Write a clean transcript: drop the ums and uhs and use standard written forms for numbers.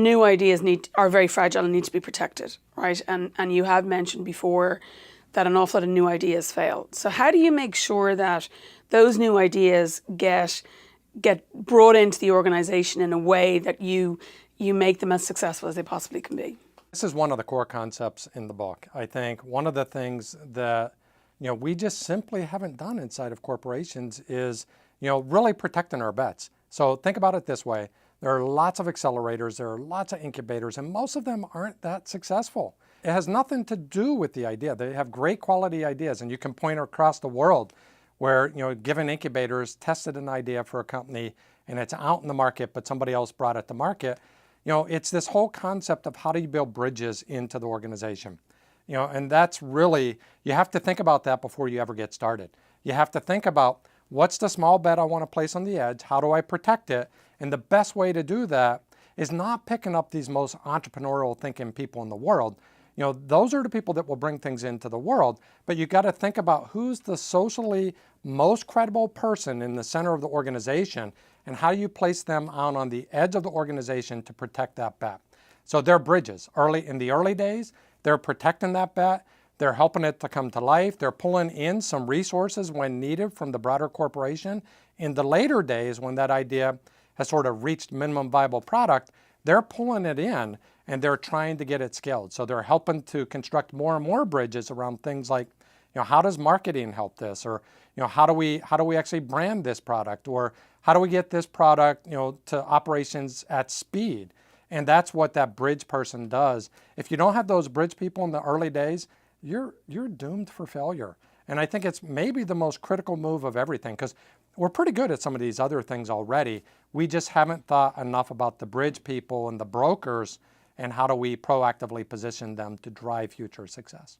new ideas are very fragile and need to be protected, right? And you have mentioned before that an awful lot of new ideas fail. So how do you make sure that those new ideas get brought into the organization in a way that you make them as successful as they possibly can be? This is one of the core concepts in the book. I think one of the things that we just simply haven't done inside of corporations is really protecting our bets. So think about it this way. There are lots of accelerators, there are lots of incubators, and most of them aren't that successful. It has nothing to do with the idea. They have great quality ideas, and you can point across the world where given incubators tested an idea for a company and it's out in the market, but somebody else brought it to market. It's this whole concept of how do you build bridges into the organization. And that's really, you have to think about that before you ever get started. You have to think about what's the small bet I want to place on the edge? How do I protect it? And the best way to do that is not picking up these most entrepreneurial thinking people in the world. Those are the people that will bring things into the world, but you got to think about who's the socially most credible person in the center of the organization and how you place them out on the edge of the organization to protect that bet. So they're bridges. In the early days, they're protecting that bet. They're helping it to come to life. They're pulling in some resources when needed from the broader corporation. In the later days, when that idea has sort of reached minimum viable product, they're pulling it in and they're trying to get it scaled. So they're helping to construct more and more bridges around things like, how does marketing help this? Or, how do we actually brand this product? Or how do we get this product, to operations at speed? And that's what that bridge person does. If you don't have those bridge people in the early days, you're doomed for failure. And I think it's maybe the most critical move of everything, because we're pretty good at some of these other things already. We just haven't thought enough about the bridge people and the brokers and how do we proactively position them to drive future success.